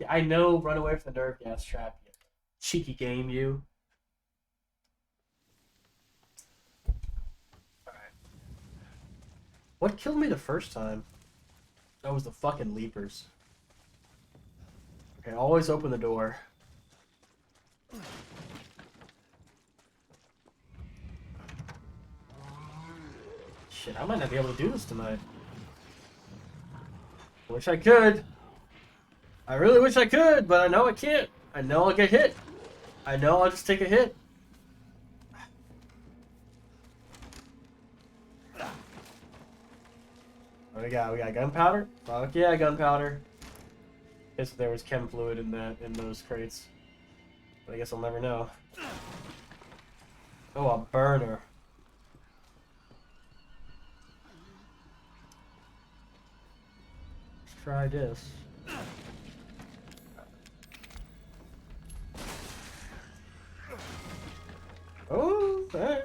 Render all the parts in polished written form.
Yeah, I know, run away from the nerve gas trap. You cheeky game, you. Alright. What killed me the first time? That was the fucking leapers. Okay, always open the door. Shit, I might not be able to do this tonight. I wish I could. I really wish I could, but I know I can't. I know I'll get hit. I know I'll just take a hit. What we got? We got gunpowder? Fuck yeah, gunpowder. Guess there was chem fluid in those crates. But I guess I'll never know. Oh, a burner. Let's try this. Oh, alright.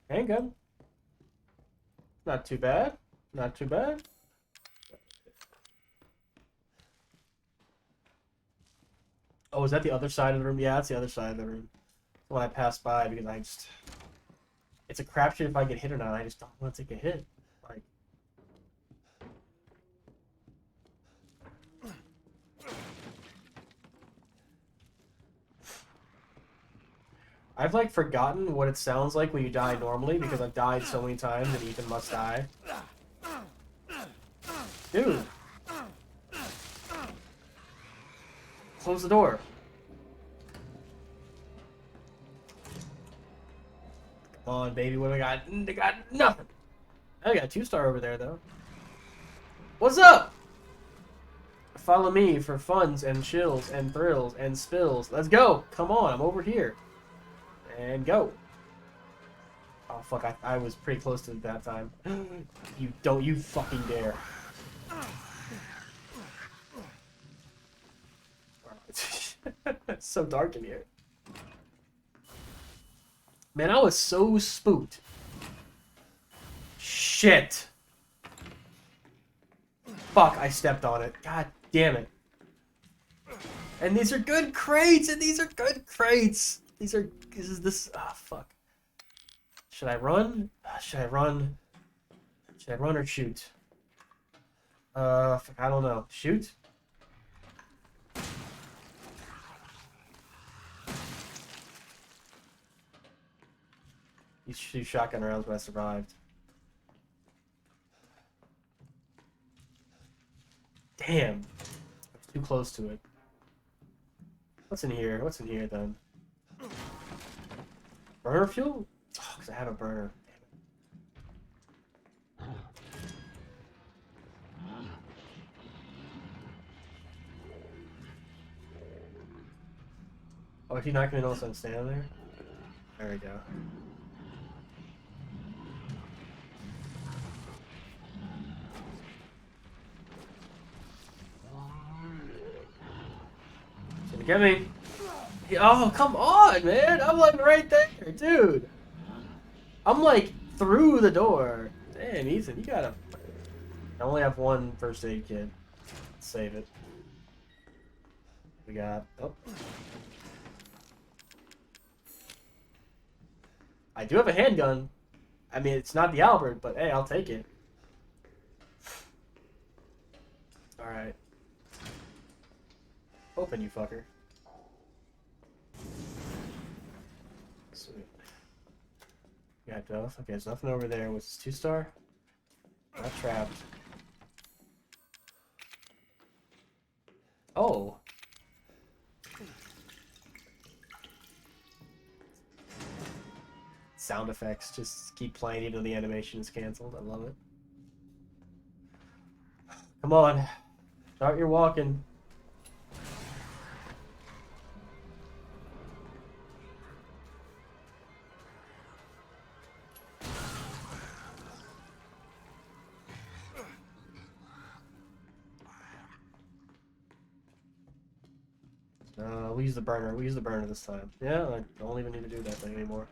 Handgun. Not too bad. Not too bad. Oh, is that the other side of the room? Yeah, that's the other side of the room. When I passed by, because I just... It's a crapshoot if I get hit or not. I just don't want to take a hit. Like... I've, like, forgotten what it sounds like when you die normally, because I've died so many times and Ethan must die. Dude! Close the door. Come on, baby, what do I got? I got nothing. I got a 2-star over there, though. What's up? Follow me for funs and chills and thrills and spills. Let's go. Come on, I'm over here. And go. Oh, fuck, I was pretty close to it that time. You fucking dare. It's so dark in here. Man, I was so spooked. Shit. Fuck, I stepped on it. God damn it. And these are good crates, and these are good crates. Ah, fuck. Should I run? Should I run? Should I run or shoot? Fuck, I don't know. Shoot? These 2 shotgun rounds, but I survived. Damn. I was too close to it. What's in here? What's in here, then? Burner fuel? Oh, because I have a burner. Oh, is he not going to notice I'm standing there? There we go. Get me. Oh, come on, man. I'm like right there, dude. I'm like through the door. Damn, Ethan, you gotta... I only have 1 first aid kit. Let's save it. We got... Oh. I do have a handgun. I mean, it's not the Albert, but hey, I'll take it. Alright. Open, you fucker. Sweet. Got Duff. Okay, there's nothing over there. What's this 2-star? Not trapped. Oh. Sound effects just keep playing even though the animation is canceled. I love it. Come on. Start your walking. We'll use the burner. We'll use the burner this time. Yeah, I don't even need to do that thing anymore.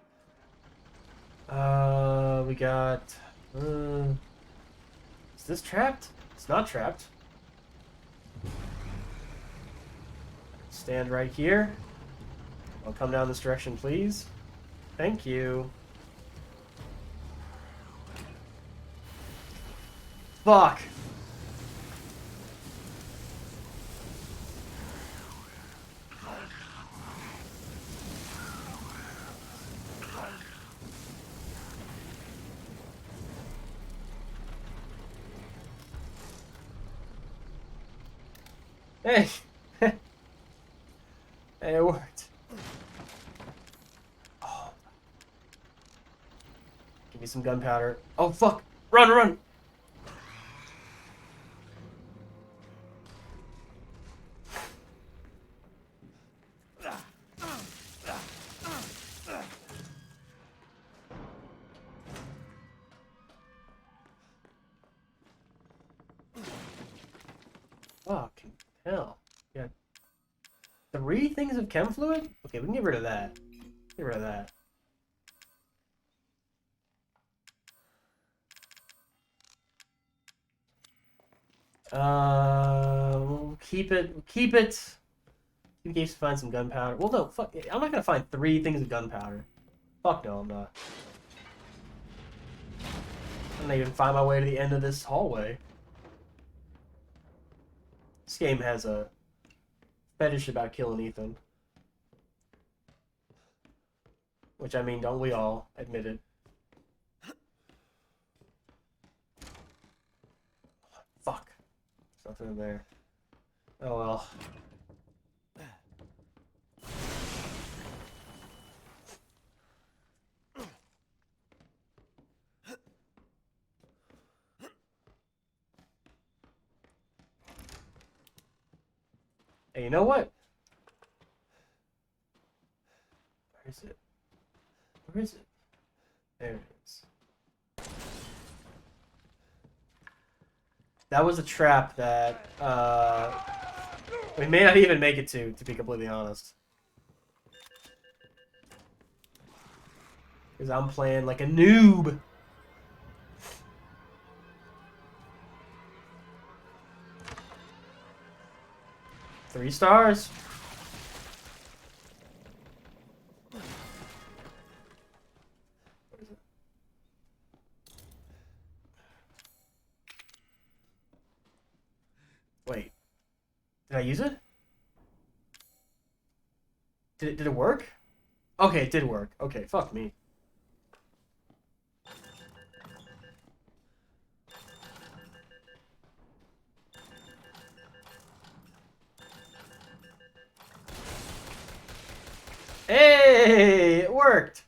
We got... is this trapped? It's not trapped. stand right here. I'll come down this direction, please. Thank you. Fuck. Hey. Hey, it worked. Oh. Give me some gunpowder. Oh, fuck. Run, run. Fucking hell. Yeah. 3 things of chem fluid? Okay, we can get rid of that. Get rid of that. We'll keep it. Keep it. In case we find some gunpowder. Well, no, fuck. I'm not gonna find 3 things of gunpowder. Fuck no, I'm not. I'm not even find my way to the end of this hallway. This game has a fetish about killing Ethan. Which, I mean, don't we all admit it? Fuck. There's nothing in there. Oh well. Hey, you know what? Where is it? Where is it? There it is. That was a trap that we may not even make it to be completely honest. Because I'm playing like a noob. Three stars. What is it? Wait. Did I use it? Did it work? Okay, it did work. Okay, fuck me. Hey, it worked.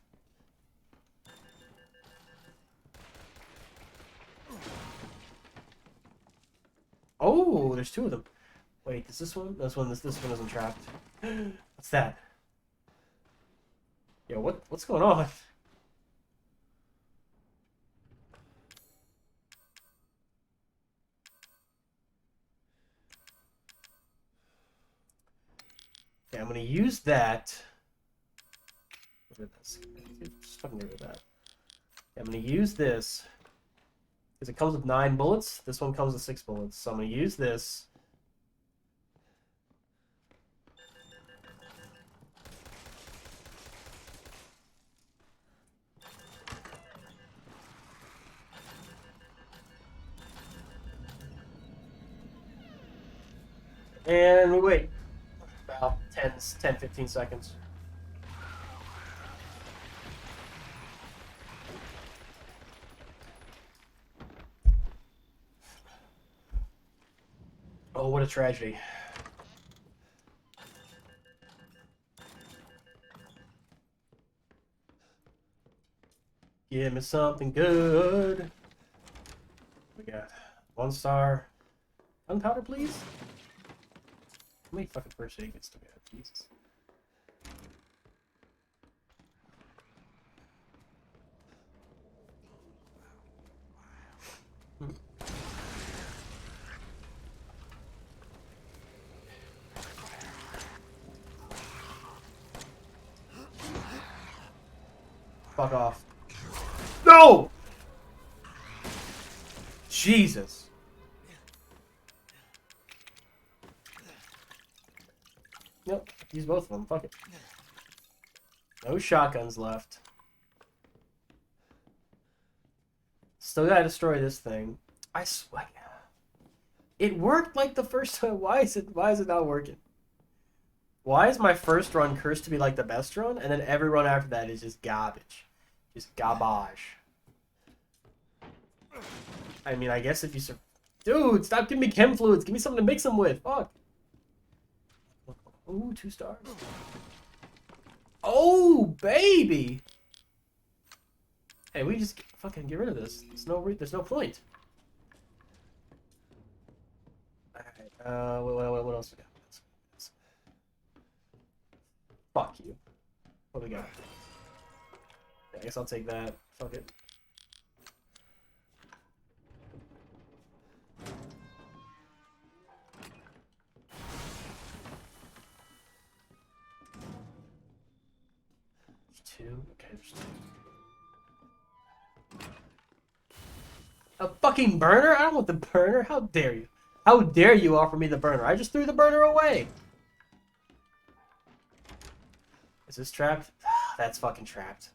Oh, there's 2 of them. Wait, is this one? This one isn't trapped. What's that? Yo, what's going on? Okay, I'm gonna use that. Get rid of this. Just fucking get rid of that. Okay, I'm gonna use this. Because it comes with 9 bullets. This one comes with 6 bullets. So I'm gonna use this. And we wait about 10-15 seconds. Oh, what a tragedy. Give me something good. We got 1 star. Gunpowder, please? How many fucking first aid kits do we have? Jesus. Fuck off. No! Jesus. Yep, use both of them. Fuck it. No shotguns left. Still gotta destroy this thing. I swear. It worked like the first time. Why is it not working? Why is my first run cursed to be like the best run, and then every run after that is just garbage? Just garbage. I mean, I guess if you... Dude, stop giving me chem fluids. Give me something to mix them with. Fuck. Ooh, 2 stars. Oh, baby! Hey, we just fucking get rid of this. There's no point. Alright, what else we got? Fuck you. What do we got? Yeah, I guess I'll take that. Fuck it. Two? Okay, there's 2. A fucking burner? I don't want the burner. How dare you? How dare you offer me the burner? I just threw the burner away. Is this trapped? That's fucking trapped.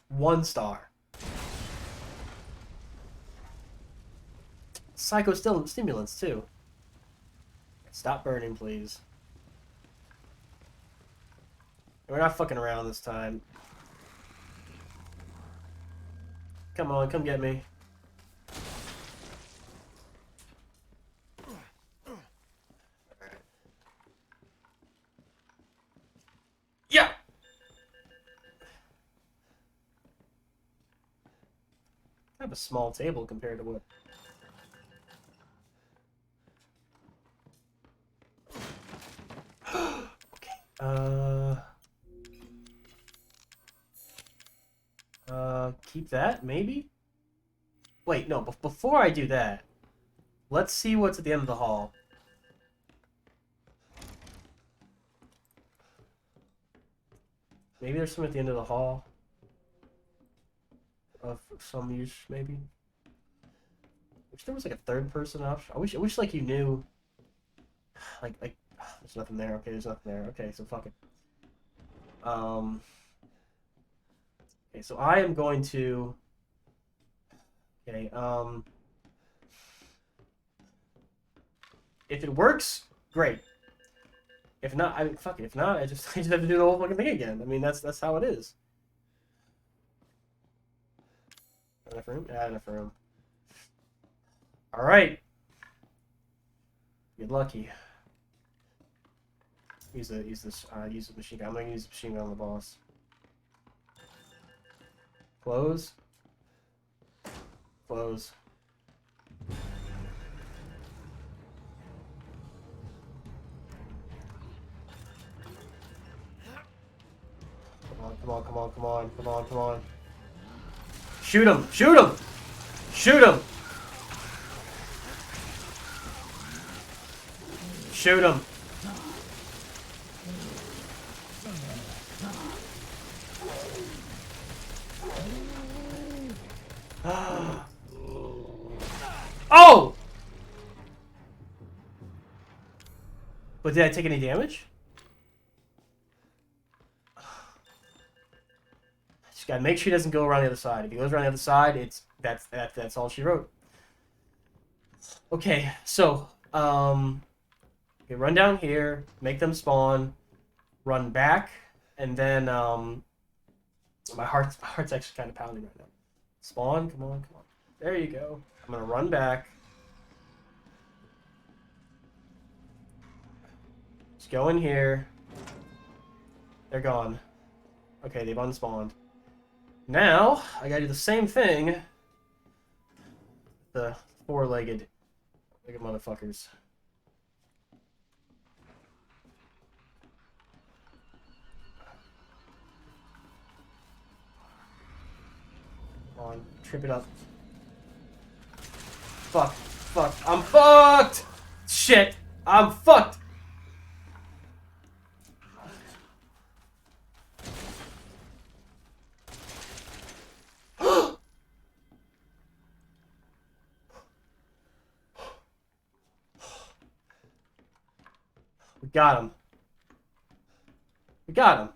1 star. Psychostimulants too. Stop burning, please. We're not fucking around this time. Come on, come get me. Yeah! I have a small table compared to what... Okay. Keep that, maybe? Wait, no, before I do that, let's see what's at the end of the hall. Maybe there's some at the end of the hall. Of some use, maybe. Wish there was like a 3rd person option. I wish like you knew. Like, there's nothing there. Okay, there's nothing there. Okay, so fuck it. Okay, so I am going to... Okay, if it works, great. If not, I mean, fuck it. If not, I just have to do the whole fucking thing again. I mean, that's how it is. Enough room? Yeah, enough room. Alright. Get lucky. Use the machine gun. I'm gonna use the machine gun on the boss. Close. Close. Come on, come on, come on, come on, come on. Shoot him! Shoot him! Shoot him! Shoot him! Oh! But did I take any damage? Just gotta make sure he doesn't go around the other side. If he goes around the other side, that's all she wrote. Okay, so okay, run down here, make them spawn, run back, and then my heart's actually kind of pounding right now. Spawn, come on, come on. There you go. I'm gonna run back. Just go in here. They're gone. Okay, they've unspawned. Now, I gotta do the same thing. The four-legged motherfuckers. Come on, trip it up. Fuck, fuck, I'm fucked! Shit, I'm fucked! We got him. We got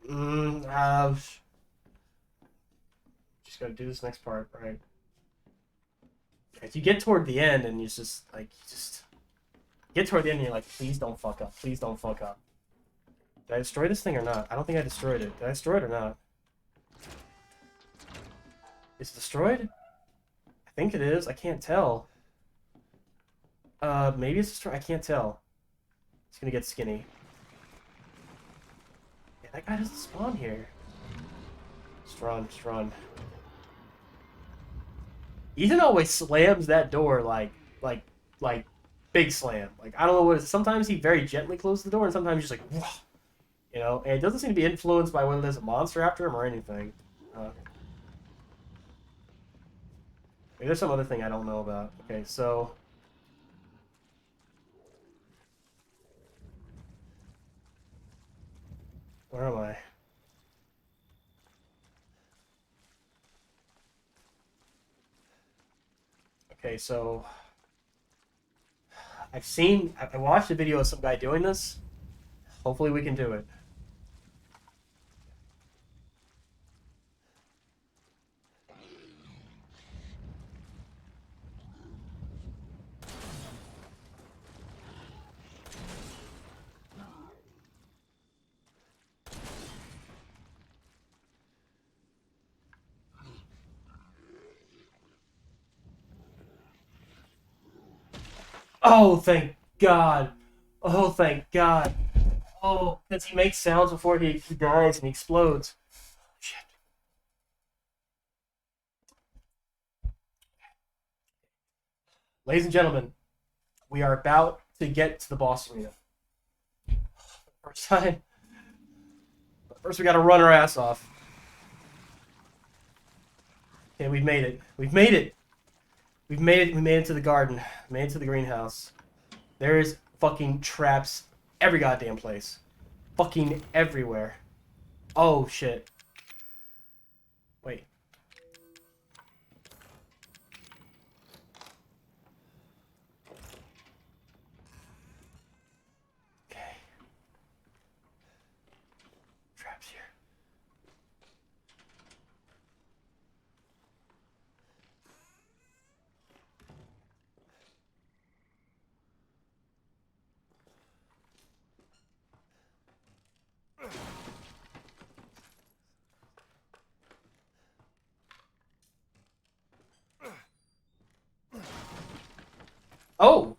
him. Just gotta do this next part, right? If you get toward the end and you just get toward the end and you're like, please don't fuck up. Please don't fuck up. Did I destroy this thing or not? I don't think I destroyed it. Did I destroy it or not? Is it destroyed? I think it is. I can't tell. Maybe it's destroyed. I can't tell. It's gonna get skinny. Yeah, that guy doesn't spawn here. Just run, just run. Ethan always slams that door like big slam. Like, I don't know what it is. Sometimes he very gently closes the door, and sometimes he's just like, whoa. You know, and it doesn't seem to be influenced by whether there's a monster after him or anything. Maybe there's some other thing I don't know about. Okay, so... Where am I? Okay, so... I watched a video of some guy doing this. Hopefully we can do it. Oh, thank God. Oh, thank God. Oh, because he makes sounds before he dies and he explodes. Shit. Ladies and gentlemen, we are about to get to the boss arena. First time. But first we gotta run our ass off. Okay, we've made it. We've made it. We've made it. We made it to the garden. Made it to the greenhouse. There is fucking traps every goddamn place. Fucking everywhere. Oh, shit. Wait. Okay. Traps here. Oh!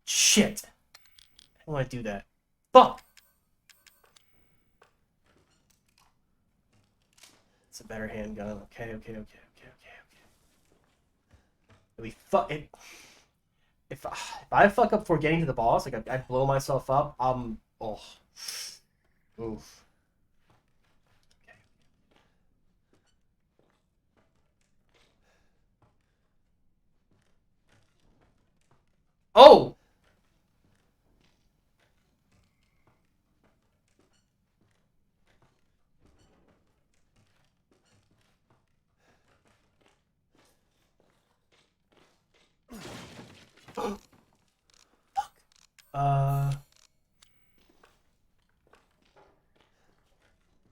Shit. I don't want to do that. Fuck! It's a better handgun. Okay. We fuck it. If I fuck up before getting to the boss, like I blow myself up, oh. Oof. Oh! Uh,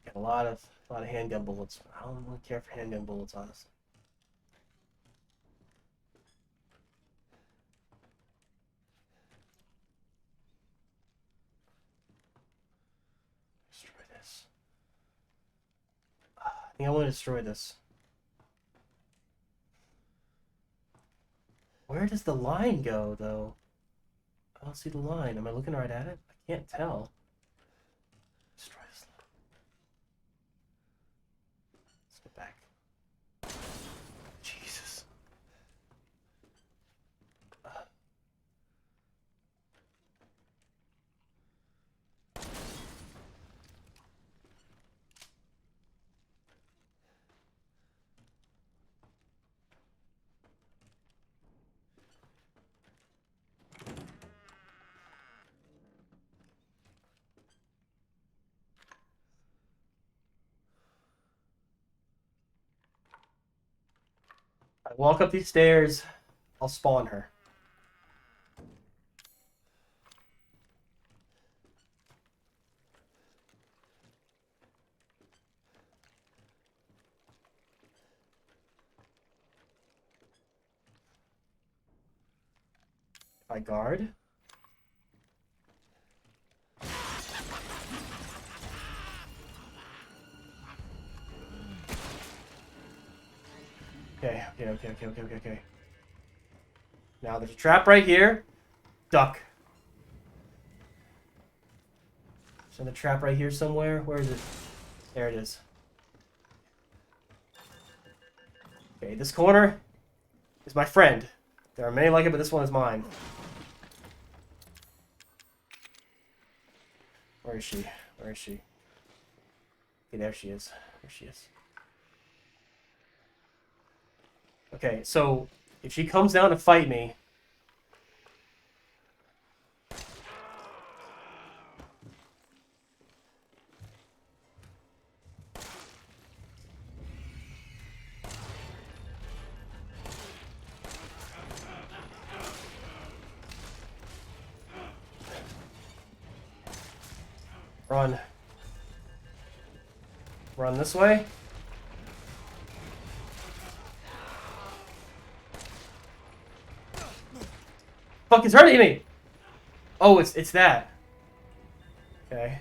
got a lot of handgun bullets. I don't really care for handgun bullets, honestly. Destroy this. I think I want to destroy this. Where does the line go, though? I don't see the line. Am I looking right at it? I can't tell. Destroy this line. Let's go back. Jesus. I walk up these stairs, I'll spawn her. If I guard. Okay. Now there's a trap right here. Duck. So the trap right here somewhere. Where is it? There it is. Okay, this corner is my friend. There are many like it, but this one is mine. Where is she? Where is she? Okay, there she is. There she is. Okay, so if she comes down to fight me, run. Run this way. Fuck, it's hurting me! Oh, it's that. Okay.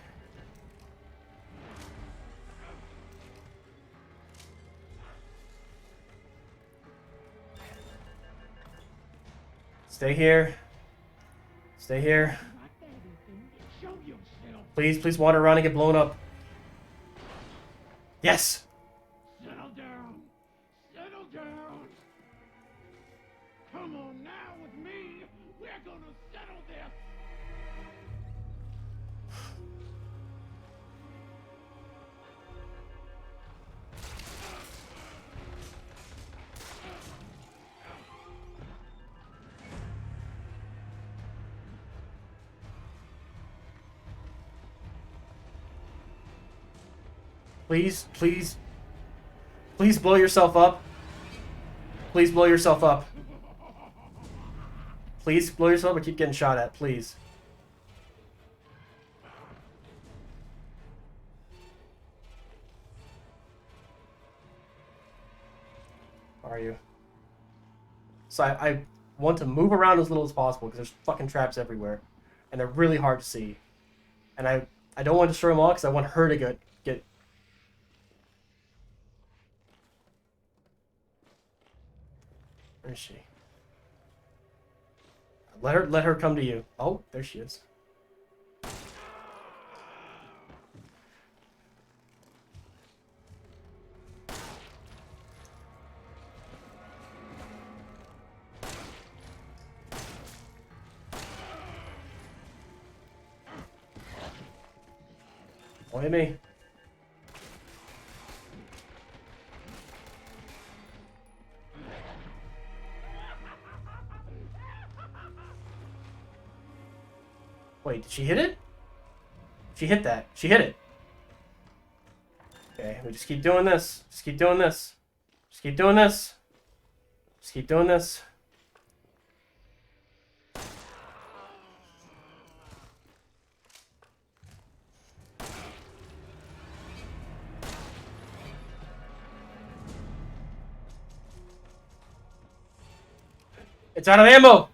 Stay here. Stay here. Please wander around and get blown up. Yes! Settle down! Settle down! Come on now with me! We're gonna settle this! Please blow yourself up. Please blow yourself up. Please blow yourself up or keep getting shot at, please. How are you? So I want to move around as little as possible because there's fucking traps everywhere. And they're really hard to see. And I don't want to destroy them all because I want her to get... Where is she? Let her come to you. Oh, there she is. Don't hit me. Wait, did she hit it? She hit that. She hit it. Okay, we just keep doing this. Just keep doing this. Just keep doing this. Just keep doing this. It's out of ammo!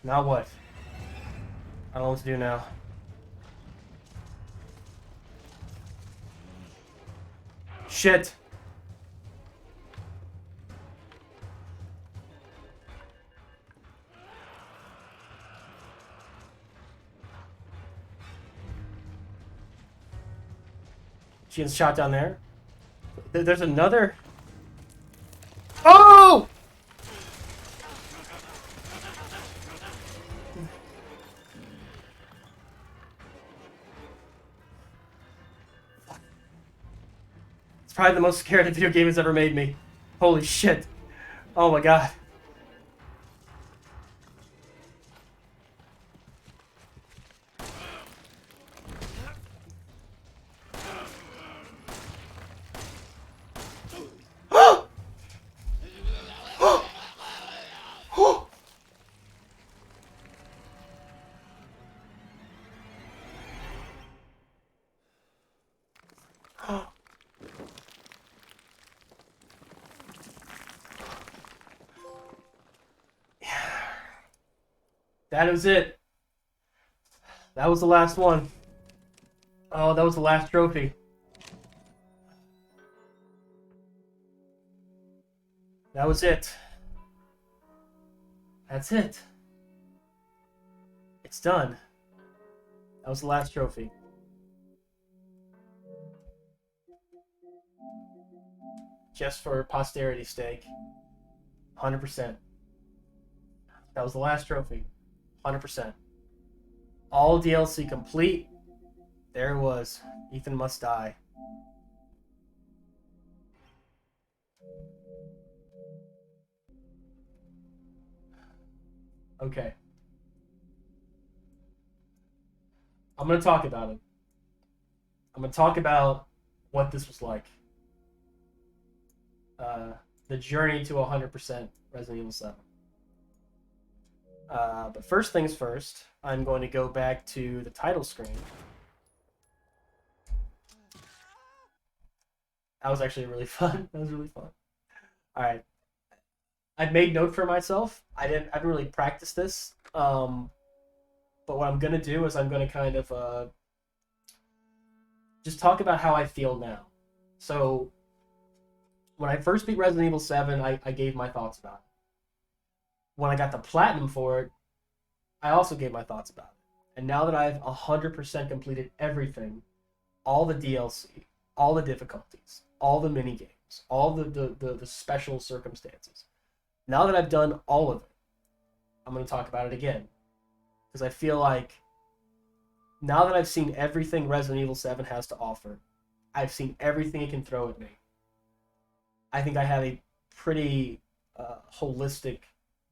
Now what? I don't know what to do now. Shit! She gets shot down there. There's another... Oh! It's probably the most scared a video game has ever made me. Holy shit. Oh my god. That was it. That was the last one. Oh, that was the last trophy. That was it. That's it. It's done. That was the last trophy. Just for posterity's sake. 100%. That was the last trophy. 100%. All DLC complete. There it was. Ethan Must Die. Okay. I'm going to talk about it. I'm going to talk about what this was like. The journey to 100% Resident Evil 7. But first things first, I'm going to go back to the title screen. That was actually really fun. That was really fun. All right. I made note for myself. I didn't really practice this. But what I'm gonna do is I'm gonna kind of just talk about how I feel now. So when I first beat Resident Evil 7, I gave my thoughts about it. When I got the platinum for it, I also gave my thoughts about it. And now that I've 100% completed everything, all the DLC, all the difficulties, all the mini games, all the special circumstances. Now that I've done all of it, I'm going to talk about it again. Because I feel like now that I've seen everything Resident Evil 7 has to offer, I've seen everything it can throw at me. I think I have a pretty holistic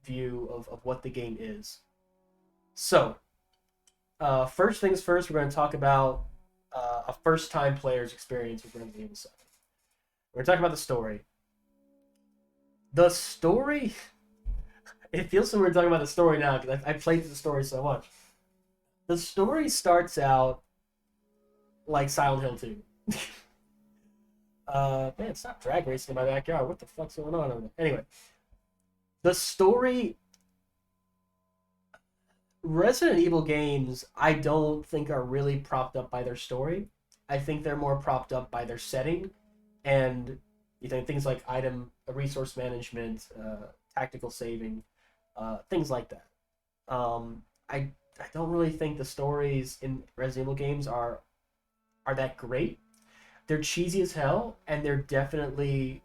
view of what the game is. So, first things first, we're going to talk about a first-time player's experience with Resident Evil 7. We're going to talk about the story. The story... It feels so weird talking about the story now, because I played the story so much. The story starts out like Silent Hill 2. Man, stop drag racing in my backyard. What the fuck's going on over there? Anyway. The story... Resident Evil games, I don't think are really propped up by their story. I think they're more propped up by their setting and you think things like item resource management, tactical saving, things like that. I don't really think the stories in Resident Evil games are that great. They're cheesy as hell, and they're definitely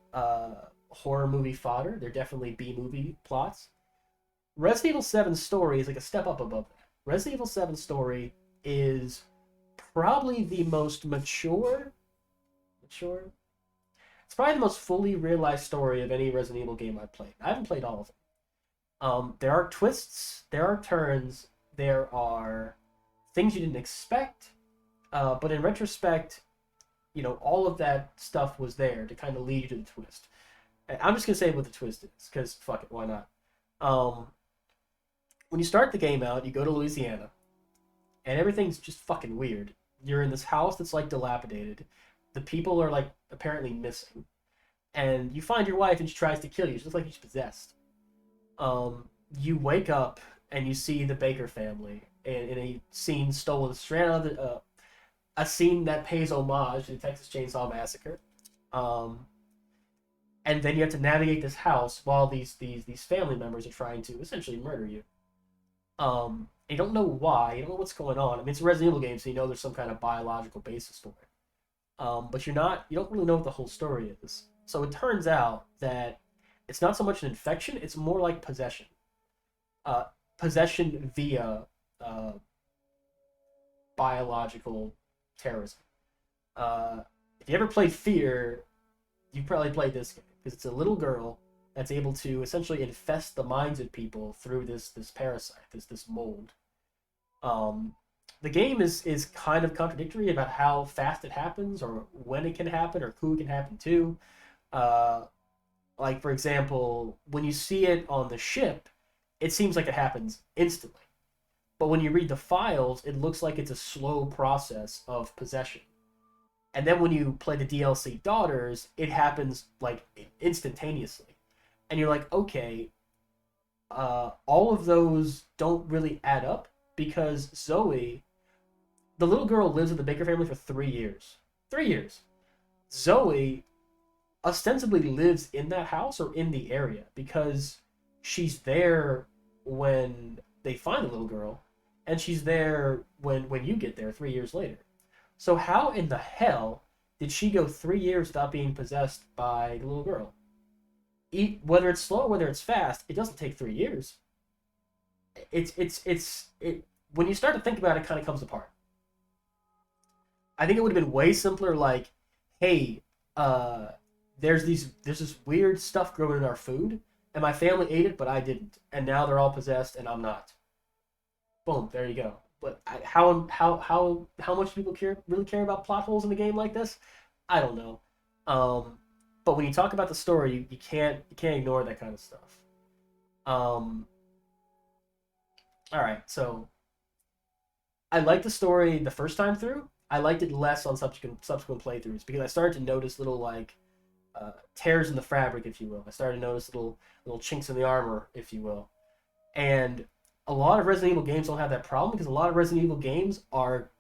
horror movie fodder. They're definitely B-movie plots. Resident Evil 7's story is like a step up above that. Resident Evil 7's story is probably the most mature? It's probably the most fully realized story of any Resident Evil game I've played. I haven't played all of them. There are twists, there are turns, there are things you didn't expect, but in retrospect, you know, all of that stuff was there to kind of lead you to the twist. And I'm just going to say what the twist is, because fuck it, why not? When you start the game out, you go to Louisiana, and everything's just fucking weird. You're in this house that's like dilapidated. The people are like apparently missing, and you find your wife and she tries to kill you. She looks like she's possessed. You wake up and you see the Baker family in a scene stolen straight out of a scene that pays homage to the Texas Chainsaw Massacre. And then you have to navigate this house while these family members are trying to essentially murder you. You don't know why, you don't know what's going on. I mean, it's a Resident Evil game, so you know there's some kind of biological basis for it. But you don't really know what the whole story is. So it turns out that it's not so much an infection, it's more like possession. Possession via biological terrorism. If you ever played Fear, you probably played this game, because it's a little girl that's able to essentially infest the minds of people through this parasite, this mold. The game is kind of contradictory about how fast it happens, or when it can happen, or who it can happen to. Like, for example, when you see it on the ship, it seems like it happens instantly. But when you read the files, it looks like it's a slow process of possession. And then when you play the DLC Daughters, it happens like instantaneously. And you're like, okay, all of those don't really add up because Zoe, the little girl, lives with the Baker family for 3 years. 3 years. Zoe ostensibly lives in that house or in the area because she's there when they find the little girl, and she's there when you get there 3 years later. So how in the hell did she go 3 years without being possessed by the little girl? Whether it's slow, whether it's fast, it doesn't take 3 years. It when you start to think about it, kind of comes apart. I think it would have been way simpler. Like, hey, uh, there's this weird stuff growing in our food, and my family ate it, but I didn't, and now they're all possessed, and I'm not. Boom, there you go. But how much people really care about plot holes in a game like this? I don't know. Um, but when you talk about the story, you can't ignore that kind of stuff. Um, all right, so I liked the story the first time through. I liked it less on subsequent playthroughs because I started to notice little like tears in the fabric, if you will. I started to notice little chinks in the armor, if you will. And a lot of Resident Evil games don't have that problem because a lot of Resident Evil games are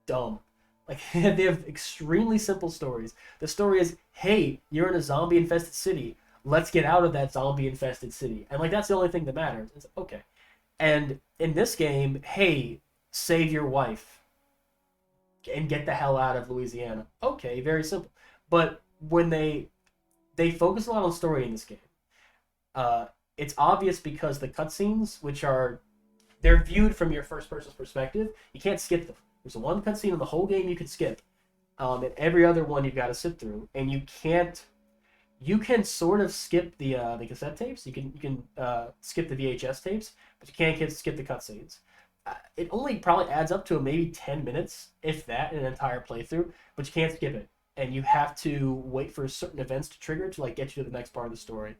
dumb. Like they have extremely simple stories. The story is, hey, you're in a zombie infested city. Let's get out of that zombie infested city. And like that's the only thing that matters. It's okay. And in this game, hey, save your wife and get the hell out of Louisiana. Okay, very simple. But when they focus a lot on story in this game, uh, it's obvious because the cutscenes, which are they're viewed from your first person's perspective, you can't skip them. There's one cutscene in the whole game you can skip, and every other one you've got to sit through, and you can't. You can sort of skip the cassette tapes. You can skip the VHS tapes, but you can't skip the cutscenes. It only probably adds up to maybe 10 minutes, if that, in an entire playthrough, but you can't skip it. And you have to wait for certain events to trigger to like get you to the next part of the story.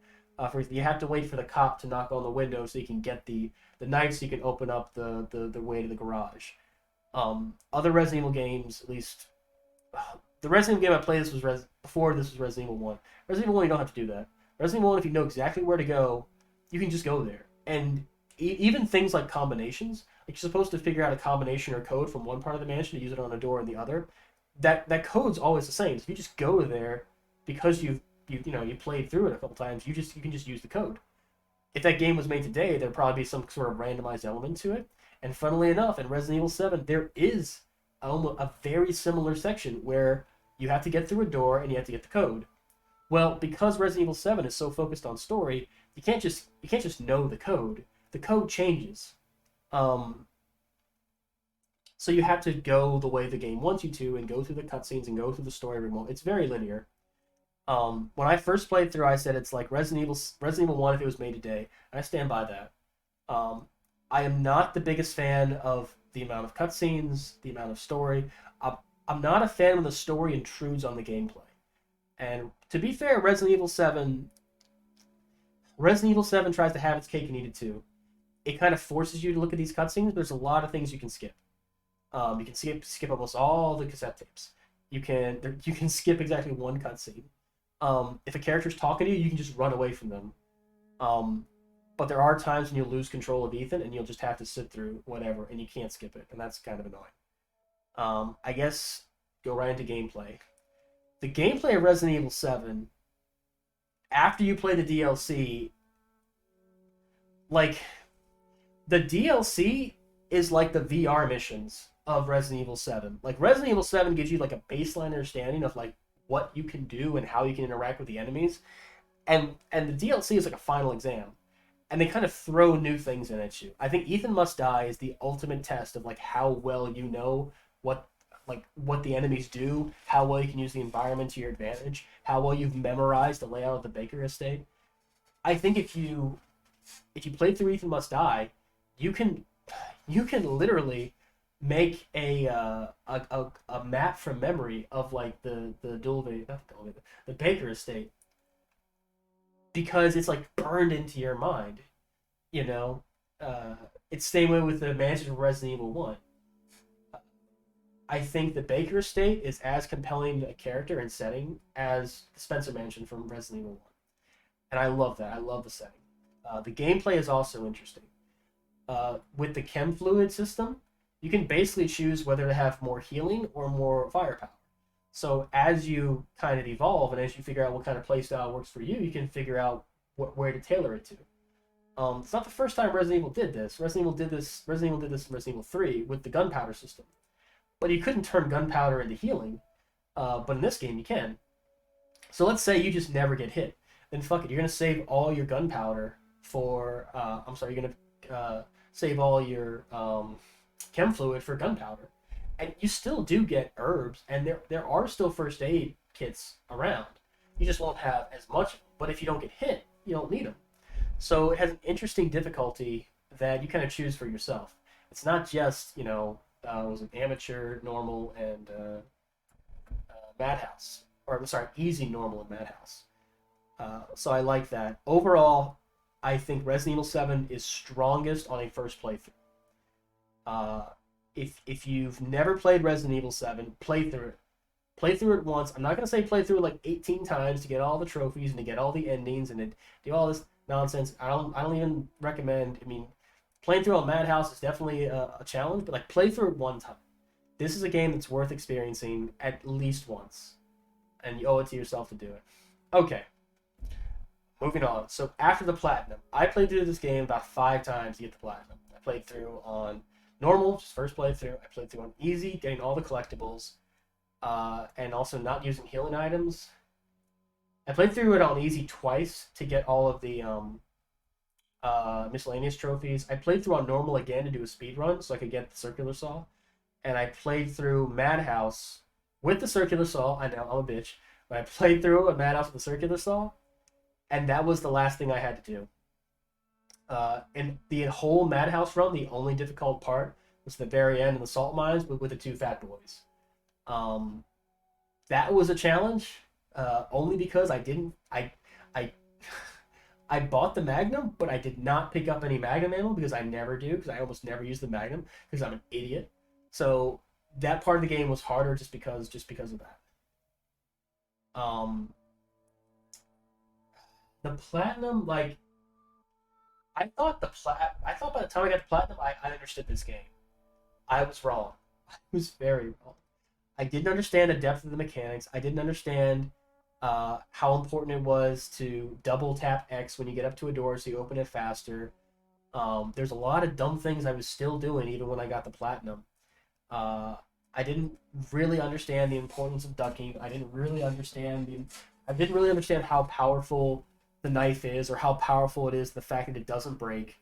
You have to wait for the cop to knock on the window so you can get the knife so you can open up the way to the garage. Other Resident Evil games, at least the Resident Evil game I played before this was Resident Evil 1. Resident Evil 1 you don't have to do that. Resident Evil 1, if you know exactly where to go, you can just go there. And even things like combinations, like you're supposed to figure out a combination or code from one part of the mansion to use it on a door in the other. That code's always the same. So if you just go there because you played through it a couple times, you can just use the code. If that game was made today, there'd probably be some sort of randomized element to it. And funnily enough, in Resident Evil 7, there is almost a very similar section where you have to get through a door and you have to get the code. Well, because Resident Evil 7 is so focused on story, you can't just know the code. The code changes. Um, so you have to go the way the game wants you to and go through the cutscenes and go through the story every moment. It's very linear. When I first played through, I said it's like Resident Evil 1 if it was made today. And I stand by that. Um, I am not the biggest fan of the amount of cutscenes, the amount of story. I'm not a fan when the story intrudes on the gameplay. And to be fair, Resident Evil 7 tries to have its cake and eat it too. It kind of forces you to look at these cutscenes, but there's a lot of things you can skip. You can skip almost all the cassette tapes. You can skip exactly one cutscene. If a character's talking to you, you can just run away from them. Um, but there are times when you'll lose control of Ethan and you'll just have to sit through whatever, and you can't skip it, and that's kind of annoying. I guess go right into gameplay. The gameplay of Resident Evil 7, after you play the DLC, like the DLC is like the VR missions of Resident Evil 7. Like Resident Evil 7 gives you like a baseline understanding of like what you can do and how you can interact with the enemies. And the DLC is like a final exam. And they kind of throw new things in at you. I think Ethan Must Die is the ultimate test of like how well you know what the enemies do, how well you can use the environment to your advantage, how well you've memorized the layout of the Baker estate. I think if you play through Ethan Must Die, you can literally make a map from memory of like the Baker estate because it's like burned into your mind, you know. It's the same way with the mansion of Resident Evil 1. I think the Baker estate is as compelling a character and setting as the Spencer Mansion from Resident Evil 1. And I love that. I love the setting. The gameplay is also interesting. With the chem fluid system, you can basically choose whether to have more healing or more firepower. So as you kind of evolve and as you figure out what kind of playstyle works for you, you can figure out where to tailor it to. It's not the first time Resident Evil did this. Resident Evil did this in Resident Evil 3 with the gunpowder system. But you couldn't turn gunpowder into healing. But in this game, you can. So let's say you just never get hit. Then fuck it. You're going to save all your gunpowder for... you're going to save all your chem fluid for gunpowder. And you still do get herbs, and there are still first aid kits around. You just won't have as much. But if you don't get hit, you don't need them. So it has an interesting difficulty that you kind of choose for yourself. It's not just, was it amateur, normal, and Madhouse. Or, I'm sorry, easy, normal, and Madhouse. So I like that. Overall, I think Resident Evil 7 is strongest on a first playthrough. If you've never played Resident Evil 7, play through it. Play through it once. I'm not going to say play through it like 18 times to get all the trophies and to get all the endings and to do all this nonsense. I don't even recommend. I mean, playing through on Madhouse is definitely a challenge, but like play through it one time. This is a game that's worth experiencing at least once, and you owe it to yourself to do it. Okay, moving on. So after the platinum, I played through this game about 5 times to get the platinum. I played through on normal, just first playthrough. I played through on easy, getting all the collectibles, and also not using healing items. I played through it on easy twice to get all of the miscellaneous trophies. I played through on normal again to do a speed run so I could get the circular saw. And I played through Madhouse with the circular saw. I know, I'm a bitch. But I played through a Madhouse with the circular saw, and that was the last thing I had to do. In the whole Madhouse run, the only difficult part was the very end in the salt mines with the 2 fat boys. That was a challenge, only because I bought the Magnum, but I did not pick up any Magnum ammo because I never do, because I almost never use the Magnum because I'm an idiot. So that part of the game was harder just because of that. The platinum, like, I thought by the time I got the platinum, I understood this game. I was wrong. I was very wrong. I didn't understand the depth of the mechanics. I didn't understand how important it was to double tap X when you get up to a door so you open it faster. There's a lot of dumb things I was still doing even when I got the platinum. I didn't really understand the importance of ducking. I didn't really understand how powerful the knife is, or how powerful it is, the fact that it doesn't break.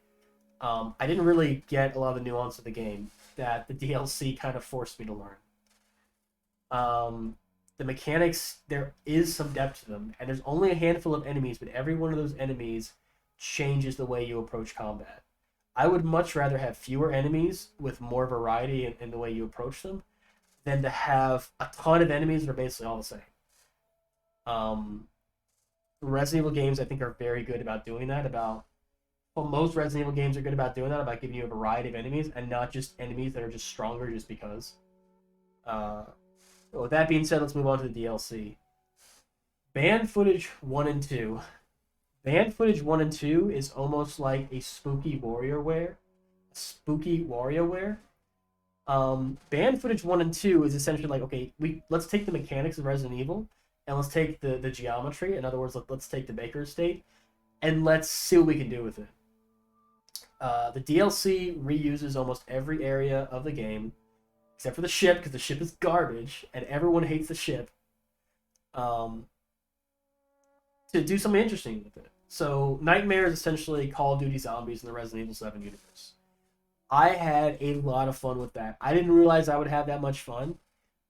I didn't really get a lot of the nuance of the game that the DLC kind of forced me to learn. The mechanics, there is some depth to them, and there's only a handful of enemies, but every one of those enemies changes the way you approach combat. I would much rather have fewer enemies with more variety in the way you approach them than to have a ton of enemies that are basically all the same. Resident Evil games, I think, are very good about doing that. Most Resident Evil games are good about doing that, about giving you a variety of enemies and not just enemies that are just stronger just because. With that being said, let's move on to the DLC. Banned Footage 1 and 2. Banned Footage 1 and 2 is almost like a spooky WarioWare. Banned Footage 1 and 2 is essentially like, okay, let's take the mechanics of Resident Evil, and let's take the geometry. In other words, let's take the Baker Estate, and let's see what we can do with it. The DLC reuses almost every area of the game, except for the ship, because the ship is garbage, and everyone hates the ship, to do something interesting with it. So, Nightmare is essentially Call of Duty Zombies in the Resident Evil 7 universe. I had a lot of fun with that. I didn't realize I would have that much fun.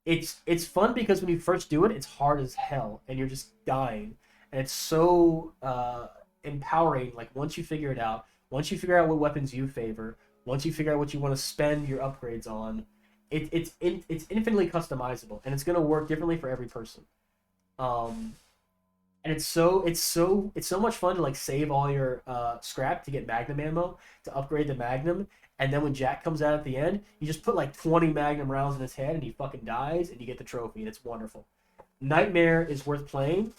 It's fun because when you first do it, it's hard as hell, and you're just dying. And it's so empowering, like, once you figure it out, once you figure out what weapons you favor, once you figure out what you want to spend your upgrades on, it's infinitely customizable, and it's going to work differently for every person. And it's so much fun to like save all your scrap to get Magnum ammo to upgrade the Magnum, and then when Jack comes out at the end, you just put like 20 Magnum rounds in his head and he fucking dies and you get the trophy, and it's wonderful. Nightmare is worth playing.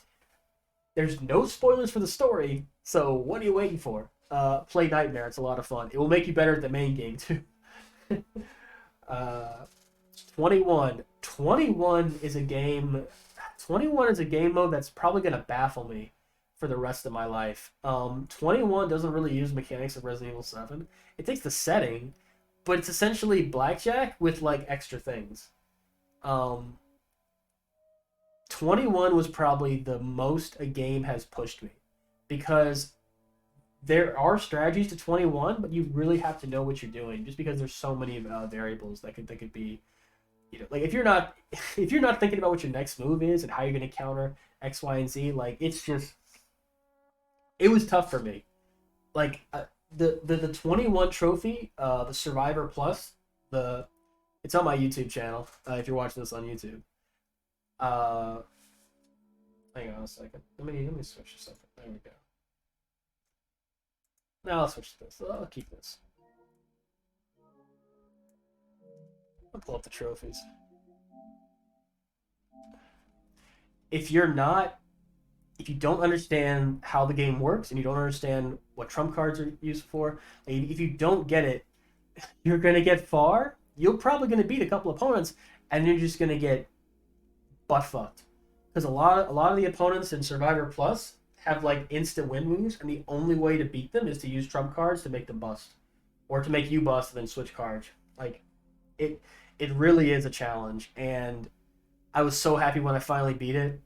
There's no spoilers for the story, so what are you waiting for? Play Nightmare. It's a lot of fun. It will make you better at the main game too. uh, 21. 21 is a game. 21 is a game mode that's probably gonna baffle me for the rest of my life. 21 doesn't really use mechanics of Resident Evil 7. It takes the setting, but it's essentially blackjack with like extra things. Um, 21 was probably the most a game has pushed me because there are strategies to 21, but you really have to know what you're doing just because there's so many variables that could be, like if you're not if you're not thinking about what your next move is and how you're going to counter X, Y, and Z, like it was tough for me. Like the 21 trophy, the Survivor Plus, the it's on my YouTube channel. If you're watching this on YouTube, uh, hang on a second. Let me switch this up. There we go. Now I'll switch to this. I'll keep this. I'll pull up the trophies. If you're not, if you don't understand how the game works and you don't understand what trump cards are used for, like if you don't get it, you're gonna get far. You're probably gonna beat a couple opponents, and you're just gonna get butt fucked. Because a lot of the opponents in Survivor Plus have like instant win moves, and the only way to beat them is to use trump cards to make them bust, or to make you bust and then switch cards. Like it, it really is a challenge, and I was so happy when I finally beat it.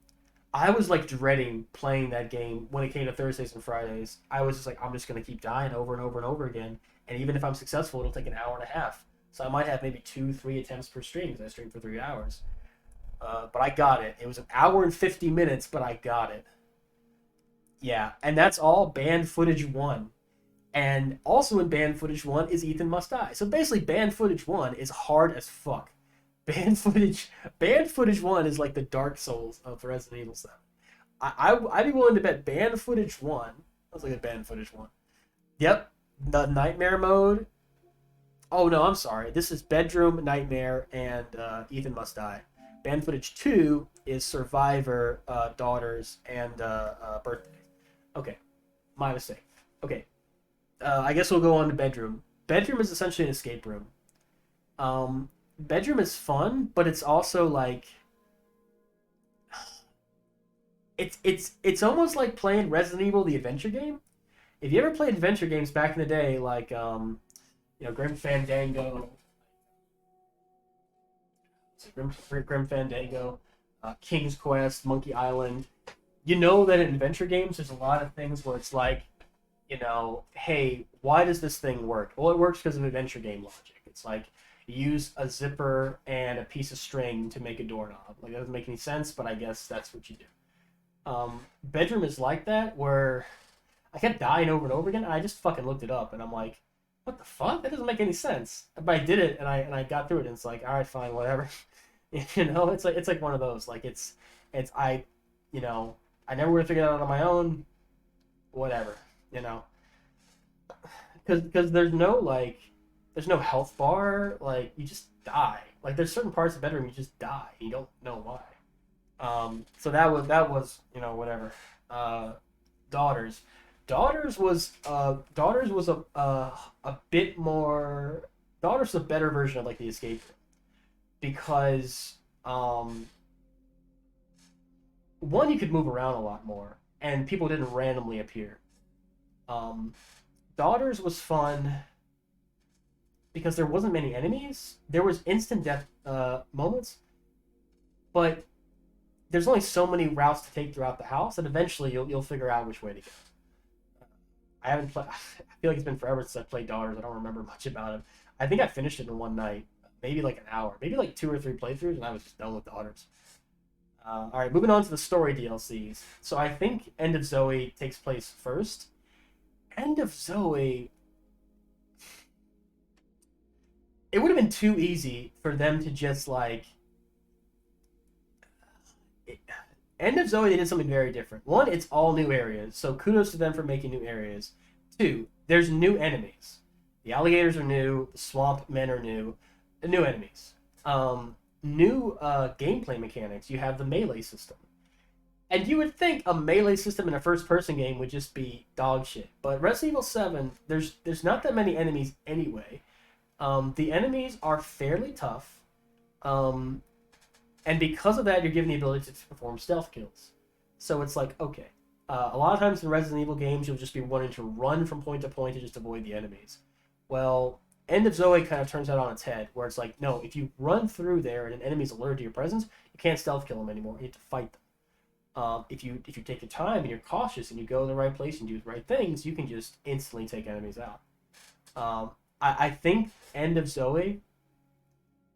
I was like dreading playing that game when it came to Thursdays and Fridays. I was just like, I'm just gonna keep dying over and over and over again, and even if I'm successful, it'll take an hour and a half. So I might have maybe 2, 3 attempts per stream because I stream for 3 hours. But I got it. It was an hour and 50 minutes, but I got it. Yeah, and that's all banned footage 1. And also in banned footage 1 is Ethan Must Die. So basically, banned footage 1 is hard as fuck. Banned footage 1 is like the Dark Souls of Resident Evil 7. I'd be willing to bet banned footage 1. Let's look at banned footage 1. Yep, the Nightmare mode. Oh no, I'm sorry. This is Bedroom, Nightmare, and Ethan Must Die. Banned footage 2 is Survivor, Daughters, and Birthday. Okay, my mistake. Okay, I guess we'll go on to Bedroom. Bedroom is essentially an escape room. Bedroom is fun, but it's also like it's almost like playing Resident Evil the adventure game. If you ever played adventure games back in the day, like Grim Fandango, Grim Fandango, King's Quest, Monkey Island, you know that in adventure games there's a lot of things where it's like, hey, why does this thing work? Well, it works because of adventure game logic. It's like you use a zipper and a piece of string to make a doorknob. Like, that doesn't make any sense, but I guess that's what you do. Bedroom is like that, where I kept dying over and over again, and I just fucking looked it up, and I'm like, what the fuck? That doesn't make any sense. But I did it, and I got through it, and it's like, all right, fine, whatever. It's like one of those. Like I never would have figured it out on my own. Whatever, because there's no health bar. Like, you just die. Like, there's certain parts of Bedroom you just die. You don't know why. So that was whatever. Daughters. Daughters was a bit more. Daughters is a better version of like the escape room, because one, you could move around a lot more and people didn't randomly appear. Daughters was fun because there wasn't many enemies. There was instant death moments, but there's only so many routes to take throughout the house, and eventually you'll figure out which way to go. I haven't played. I feel like it's been forever since I played Daughters. I don't remember much about it. I think I finished it in one night, maybe like an hour, maybe like 2 or 3 playthroughs, and I was just done with Daughters. All right, moving on to the story DLCs. So I think End of Zoe takes place first. End of Zoe. It would have been too easy for them to just like. End of Zoe, they did something very different. One, it's all new areas, so kudos to them for making new areas. 2, there's new enemies. The alligators are new, the swamp men are new, the new enemies. New gameplay mechanics. You have the melee system. And you would think a melee system in a first-person game would just be dog shit, but Resident Evil 7, there's not that many enemies anyway. The enemies are fairly tough, and because of that, you're given the ability to perform stealth kills. So it's like, okay, a lot of times in Resident Evil games, you'll just be wanting to run from point to point to just avoid the enemies. Well, End of Zoe kind of turns that on its head, where it's like, no, if you run through there and an enemy's alerted to your presence, you can't stealth kill them anymore. You have to fight them. If you take your time and you're cautious and you go to the right place and do the right things, you can just instantly take enemies out. I think End of Zoe,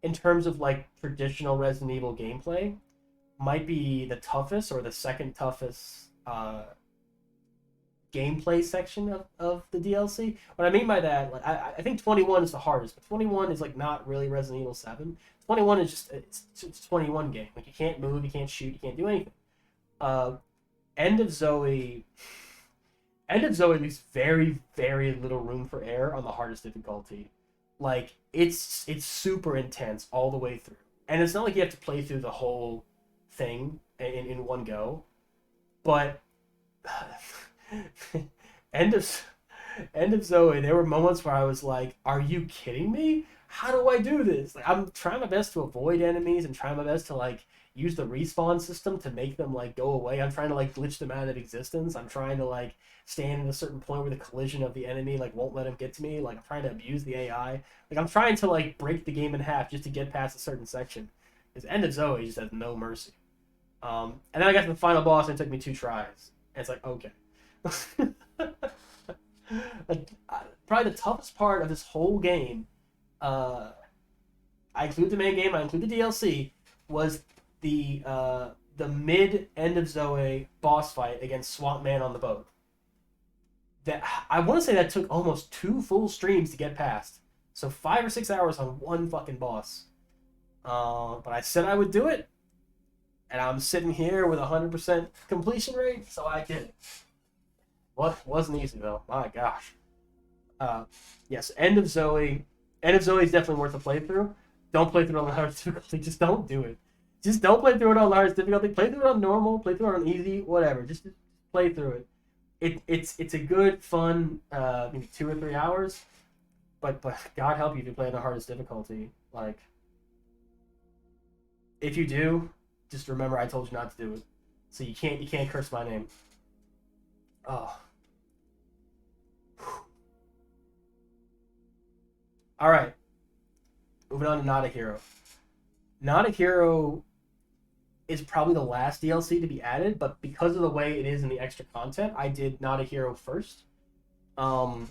in terms of like traditional Resident Evil gameplay, might be the toughest or the second toughest gameplay section of the DLC. What I mean by that, like I think 21 is the hardest, but 21 is like not really Resident Evil 7. 21 is just it's 21 game. Like you can't move, you can't shoot, you can't do anything. End of Zoe leaves very, very little room for error on the hardest difficulty. Like it's super intense all the way through, and it's not like you have to play through the whole thing in one go. But end of Zoe, there were moments where I was like, "Are you kidding me? How do I do this?" Like I'm trying my best to avoid enemies and trying my best to like use the respawn system to make them like go away. I'm trying to like glitch them out of existence. I'm trying to like stand at a certain point where the collision of the enemy like won't let him get to me. Like I'm trying to abuse the AI. Like I'm trying to like break the game in half just to get past a certain section. Because End of Zoe just has no mercy. And then I got to the final boss and it took me 2 tries. And it's like, okay. Probably the toughest part of this whole game, I include the main game, I include the DLC, was the mid End of Zoe boss fight against Swamp Man on the boat. That I want to say that took almost 2 full streams to get past. So 5 or 6 hours on one fucking boss. But I said I would do it, and I'm sitting here with 100% completion rate, so I did it. What wasn't easy though? My gosh. Yes, End of Zoe. End of Zoe is definitely worth a playthrough. Don't play through it on the hardest difficulty. Just don't do it. Just don't play through it on the hardest difficulty. Play through it on normal. Play through it on easy. Whatever. Just play through it. It's a good, fun, maybe 2 or 3 hours. But God help you if you play on the hardest difficulty. Like, if you do, just remember I told you not to do it. So you can't curse my name. Oh. All right. Moving on to Not a Hero. Not a Hero is probably the last DLC to be added, but because of the way it is in the extra content, I did Not a Hero first. So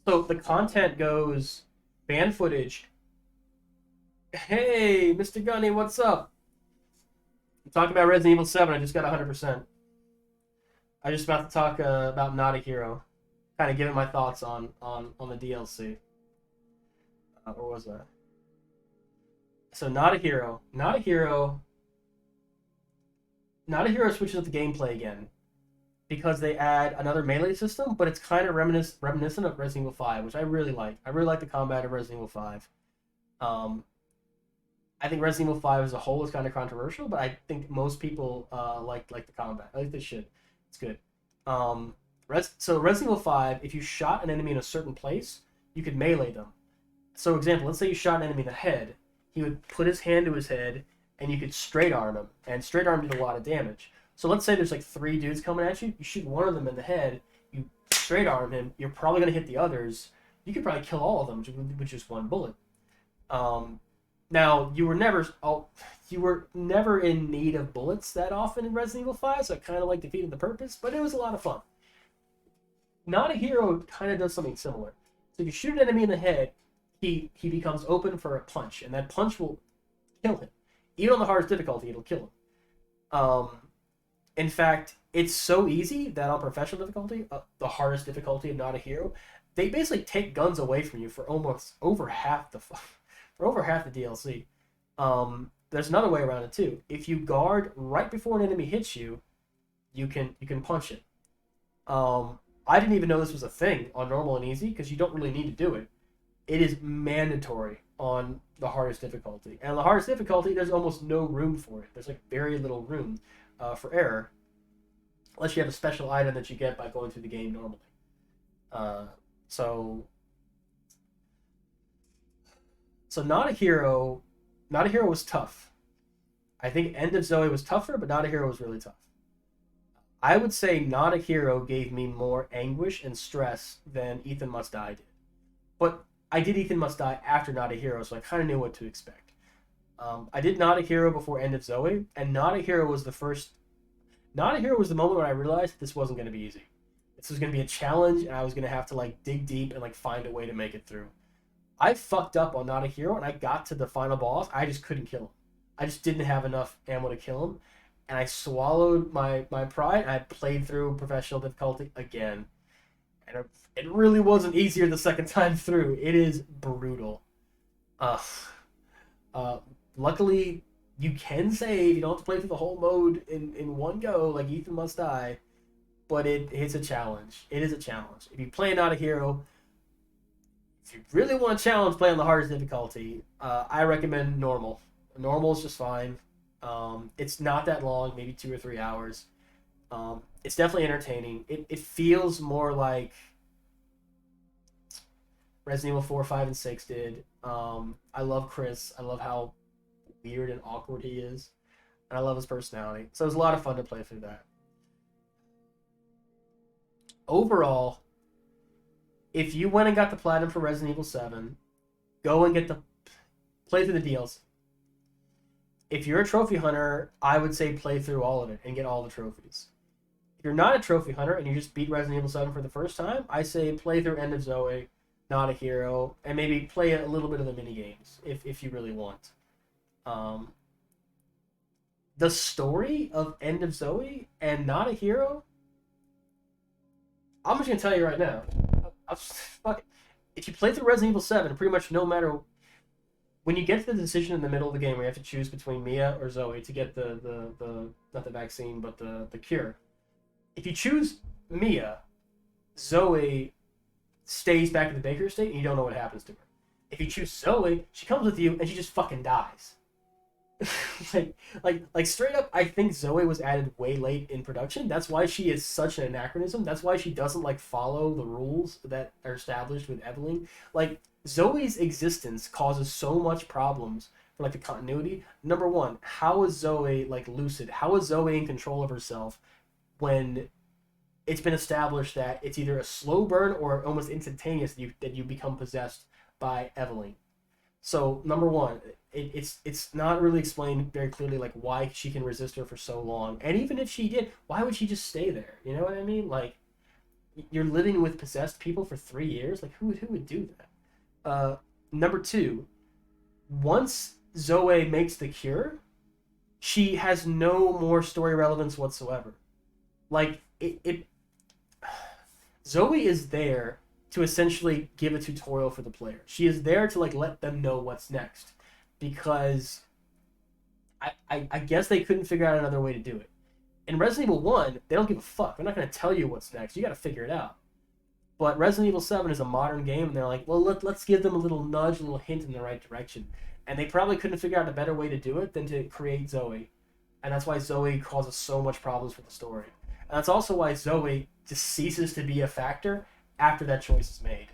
the content goes banned footage. Hey, Mr. Gunny, what's up? I'm talking about Resident Evil 7. I just got 100%. I just about to talk about Not a Hero. Kind of giving my thoughts on the DLC. What was that? So Not a Hero. Not a Hero switches up the gameplay again because they add another melee system, but it's kind of reminiscent of Resident Evil 5, which I really like. I really like the combat of Resident Evil 5. I think Resident Evil 5 as a whole is kind of controversial, but I think most people like the combat. I like this shit. It's good. So Resident Evil 5, if you shot an enemy in a certain place, you could melee them. So example, let's say you shot an enemy in the head. He would put his hand to his head, and you could straight arm him. And straight arm did a lot of damage. So let's say there's like 3 dudes coming at you. You shoot one of them in the head. You straight arm him. You're probably going to hit the others. You could probably kill all of them with just one bullet. Now, you were never in need of bullets that often in Resident Evil 5, so it kind of like defeated the purpose, but it was a lot of fun. Not a Hero kind of does something similar. So you shoot an enemy in the head, he becomes open for a punch, and that punch will kill him. Even on the hardest difficulty, it'll kill him. In fact, it's so easy that on professional difficulty, the hardest difficulty of Not a Hero, they basically take guns away from you for almost over half the DLC. There's another way around it too. If you guard right before an enemy hits you, you can punch it. I didn't even know this was a thing on normal and easy because you don't really need to do it. It is mandatory on the hardest difficulty. And on the hardest difficulty, there's almost no room for it. There's like very little room. for error, unless you have a special item that you get by going through the game normally. So Not a Hero, Not a Hero was tough. I think End of Zoe was tougher, but Not a Hero was really tough. I would say Not a Hero gave me more anguish and stress than Ethan Must Die did. But I did Ethan Must Die after Not a Hero, so I kind of knew what to expect. I did Not a Hero before End of Zoe, and Not a Hero was the first. Not a Hero was the moment when I realized this wasn't going to be easy. This was going to be a challenge, and I was going to have to like dig deep and like find a way to make it through. I fucked up on Not a Hero, and I got to the final boss. I just couldn't kill him. I just didn't have enough ammo to kill him, and I swallowed my pride. And I played through professional difficulty again, and it really wasn't easier the second time through. It is brutal. Luckily, you can save. You don't have to play through the whole mode in one go like Ethan Must Die, but it's a challenge. It is a challenge. If you play Not a Hero, if you really want a challenge, play on the hardest difficulty. I recommend normal. Normal is just fine. It's not that long, maybe 2 or 3 hours. It's definitely entertaining. It feels more like Resident Evil 4, 5, and 6 did. I love Chris. I love how weird and awkward he is. And I love his personality. So it was a lot of fun to play through that. Overall, if you went and got the Platinum for Resident Evil 7, go and play through the DLC. If you're a trophy hunter, I would say play through all of it and get all the trophies. If you're not a trophy hunter and you just beat Resident Evil 7 for the first time, I say play through End of Zoe, Not a Hero, and maybe play a little bit of the mini games if you really want. The story of End of Zoe and Not a Hero, I'm just gonna tell you right now. If you play through Resident Evil 7, pretty much no matter when you get to the decision in the middle of the game where you have to choose between Mia or Zoe to get the not the vaccine but the cure. If you choose Mia, Zoe stays back in the Baker estate and you don't know what happens to her. If you choose Zoe, she comes with you and she just fucking dies. like straight up, I think Zoe was added way late in production. That's why she is such an anachronism. That's why she doesn't like follow the rules that are established with Evelyn. Like Zoe's existence causes so much problems for like the continuity. Number one, how is Zoe like lucid? How is Zoe in control of herself when it's been established that it's either a slow burn or almost instantaneous that you become possessed by Evelyn? So number one, it's not really explained very clearly like why she can resist her for so long. And even if she did, why would she just stay there? You know what I mean? Like you're living with possessed people for 3 years. Like who would do that? Number two, once Zoe makes the cure, she has no more story relevance whatsoever. Like Zoe is there to essentially give a tutorial for the player. She is there to like let them know what's next, because I guess they couldn't figure out another way to do it. In Resident Evil 1, they don't give a fuck. They're not going to tell you what's next. You got to figure it out. But Resident Evil 7 is a modern game, and they're like, well, let's give them a little nudge, a little hint in the right direction. And they probably couldn't figure out a better way to do it than to create Zoe. And that's why Zoe causes so much problems for the story. And that's also why Zoe just ceases to be a factor after that choice is made.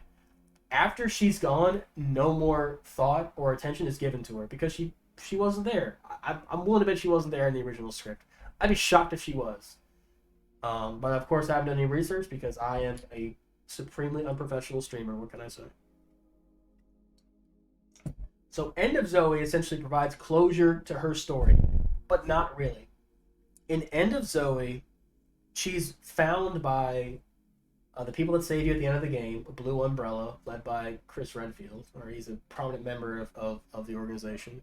After she's gone, no more thought or attention is given to her because she wasn't there. I'm willing to bet she wasn't there in the original script. I'd be shocked if she was. But of course I haven't done any research because I am a supremely unprofessional streamer. What can I say? So End of Zoe essentially provides closure to her story, but not really. In End of Zoe, she's found by the people that save you at the end of the game, a Blue Umbrella, led by Chris Redfield, or he's a prominent member of the organization.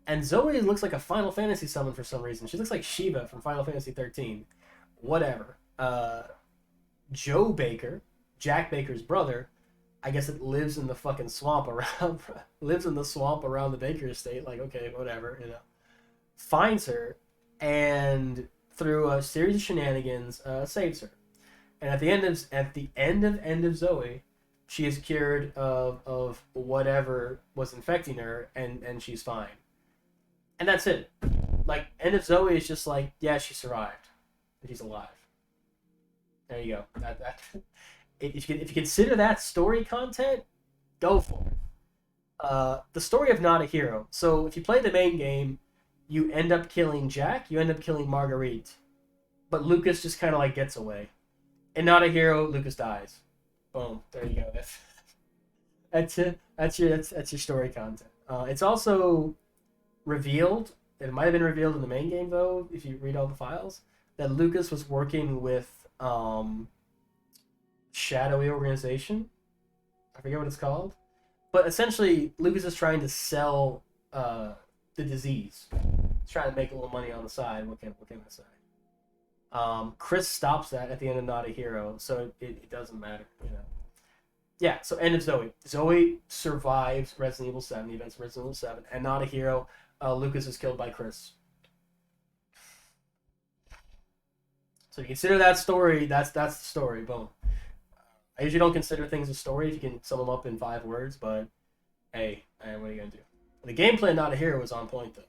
And Zoe looks like a Final Fantasy summon for some reason. She looks like Shiva from Final Fantasy 13. Whatever. Joe Baker, Jack Baker's brother, I guess it lives in the fucking swamp around the Baker estate. Like, okay, whatever, you know. Finds her, and through a series of shenanigans, saves her. And at the end of Zoe, she is cured of whatever was infecting her, and she's fine. And that's it. like, End of Zoe is just like, yeah, she survived. She's alive. There you go. If you consider that story content, go for it. The story of Not a Hero. So if you play the main game, you end up killing Jack, you end up killing Marguerite, but Lucas just kind of like gets away. And Not a Hero, Lucas dies. Boom. There you go. That's it. That's your story content. It's also revealed. It might have been revealed in the main game though, if you read all the files, that Lucas was working with shadowy organization. I forget what it's called. But essentially, Lucas is trying to sell the disease. He's trying to make a little money on the side. What can I say? Chris stops that at the end of Not a Hero, so it doesn't matter, you know. Yeah, so end of Zoe. Zoe survives Resident Evil 7, the events of Resident Evil 7, and Not a Hero. Lucas is killed by Chris. So if you consider that story, that's the story. Boom. I usually don't consider things a story if you can sum them up in 5 words, but hey, what are you gonna do? The gameplay Not a Hero was on point though.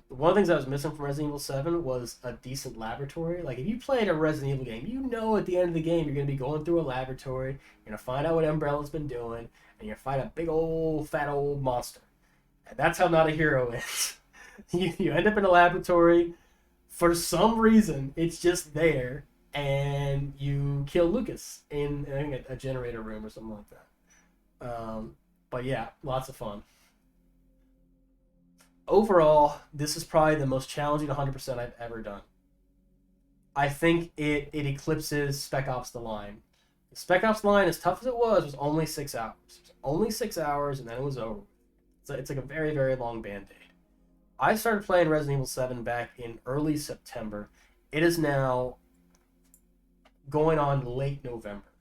One of the things I was missing from Resident Evil 7 was a decent laboratory. Like if you played a Resident Evil game, you know at the end of the game you're gonna be going through a laboratory, you're gonna find out what Umbrella's been doing, and you're gonna fight a big old fat old monster. And that's how Not a Hero is. you end up in a laboratory. For some reason, it's just there, and you kill Lucas in I think a generator room or something like that. But yeah, lots of fun. Overall, this is probably the most challenging 100% I've ever done. I think it eclipses Spec Ops The Line. Spec Ops The Line, as tough as it was only 6 hours. It was only 6 hours, and then it was over. It's like a very, very long Band-Aid. I started playing Resident Evil 7 back in early September. It is now going on late November.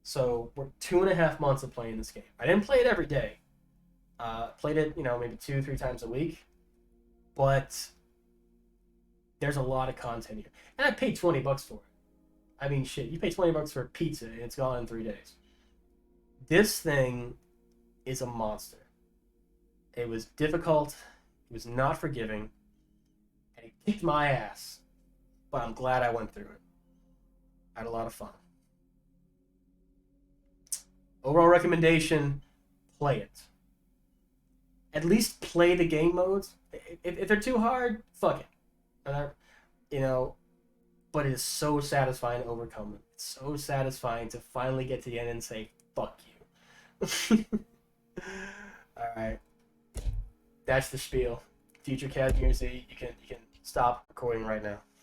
So we're 2.5 months of playing this game. I didn't play it every day. Played it, maybe 2-3 times a week. But there's a lot of content here. And I paid $20 for it. I mean, shit, you pay $20 for a pizza and it's gone in 3 days. This thing is a monster. It was difficult. It was not forgiving. And it kicked my ass. But I'm glad I went through it. I had a lot of fun. Overall recommendation, play it. At least play the game modes. If they're too hard, fuck it. But it is so satisfying to overcome them. It's so satisfying to finally get to the end and say, fuck you. Alright. That's the spiel. Future Cat, you can stop recording right now.